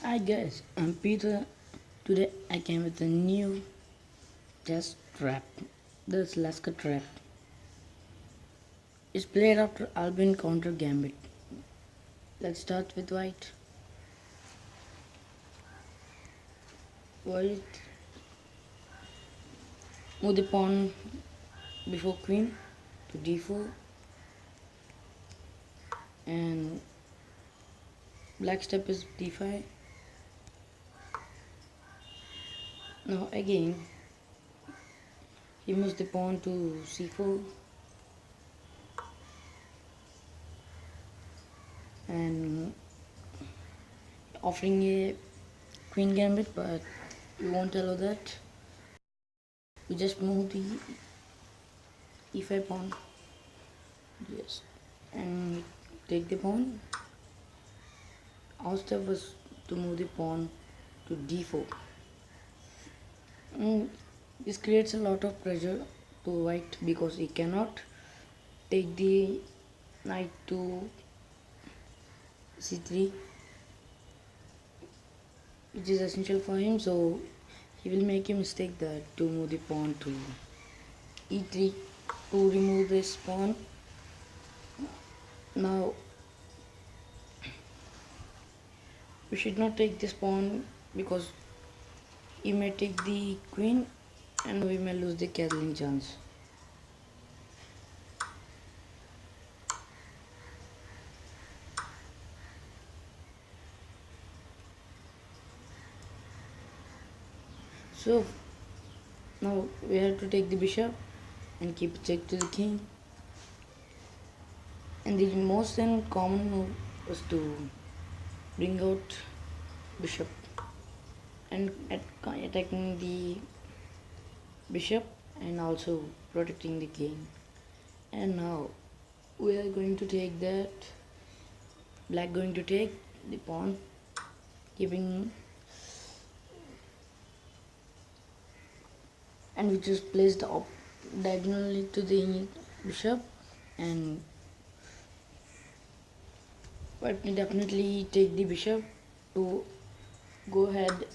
Hi guys, I'm Peter. Today I came with a new chess trap. This Lasker trap. It's played after Albin counter gambit. Let's start with white. White move the pawn before queen to d4, and black step is d5. Now again he moves the pawn to c4 and offering a queen gambit, but we won't allow that. We just move the e5 pawn. Yes, and take the pawn. Our step was to move the pawn to d4. This creates a lot of pressure to white because he cannot take the knight to c3, which is essential for him. So he will make a mistake that to move the pawn to e3 to remove this pawn. Now we should not take this pawn because he may take the queen and we may lose the castling chance. So now we have to take the bishop and keep a check to the king. And the most common move was to bring out bishop and attacking the bishop and also protecting the king. And now we are going to take that. Black going to take the pawn, keeping, and we just placed up diagonally to the bishop, and but we definitely take the bishop to go ahead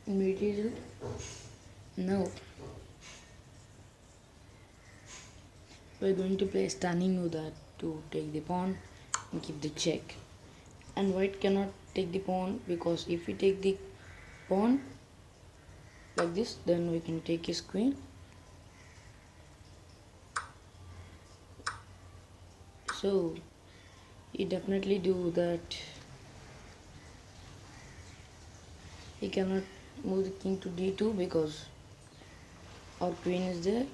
in material. Now we're going to play a stunning move that to take the pawn and keep the check. And white cannot take the pawn because if we take the pawn like this, then we can take his queen. So he definitely do that. He cannot move the king to d2 because our queen is there.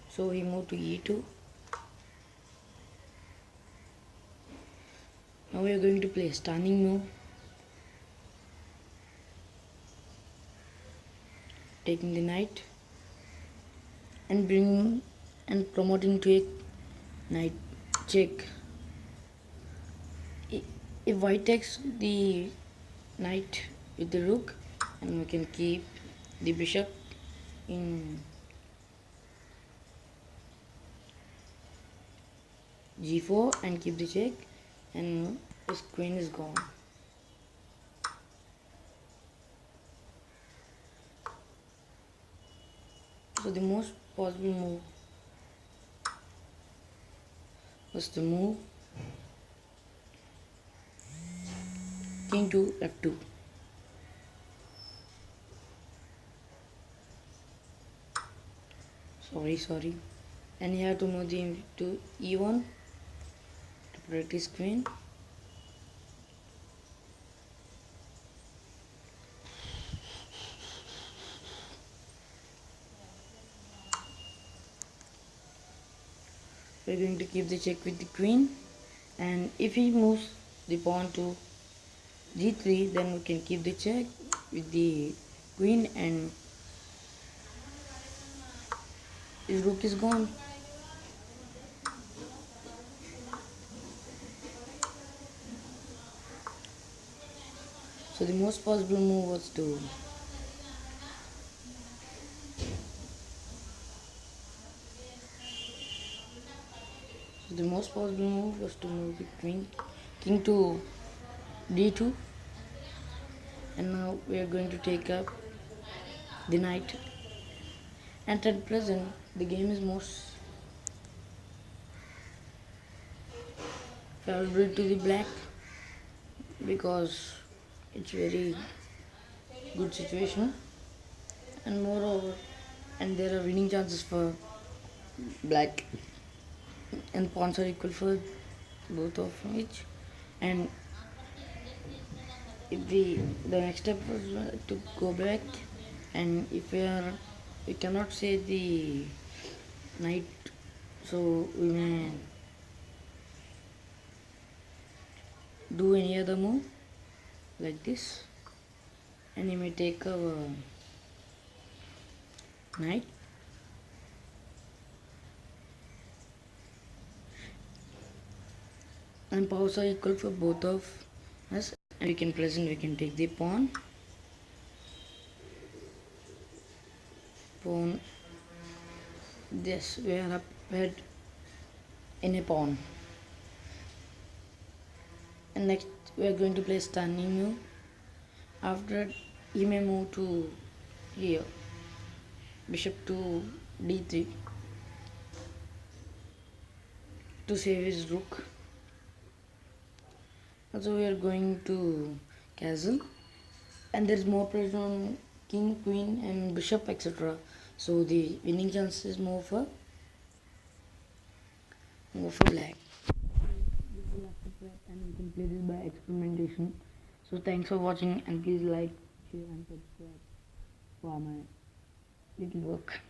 So he moved to e2. Now we are going to play a stunning move, taking the knight and bringing and promoting to a knight check. If white takes the knight with the rook, and we can keep the bishop in g4 and keep the check, and his queen is gone. So the most possible move was to move king to f2. Sorry. And he had to move the to e1 to protect his queen. We're going to keep the check with the queen, and if he moves the pawn to g3, then we can keep the check with the queen and his rook is gone. So the most possible move was to move the king to d2 And now we are going to take up the knight. And at present, the game is most favorable to the black because it's very good situation, and moreover, and there are winning chances for black, and pawns are equal for both of each. And if the next step was to go back, and if we cannot say the knight, so we may do any other move like this, and you may take our knight, and powers are equal for both of us, and we can take the pawn. This we are up ahead in a pawn, and next we are going to play stunning move. After that, he may move to here, bishop to d3 to save his rook. Also we are going to castle, and there is more pressure on king, queen and bishop, etc. So the winning chance is more for black. This is Lasker Prep, and you can play this by experimentation. So thanks for watching, and please like, share and subscribe for my little work.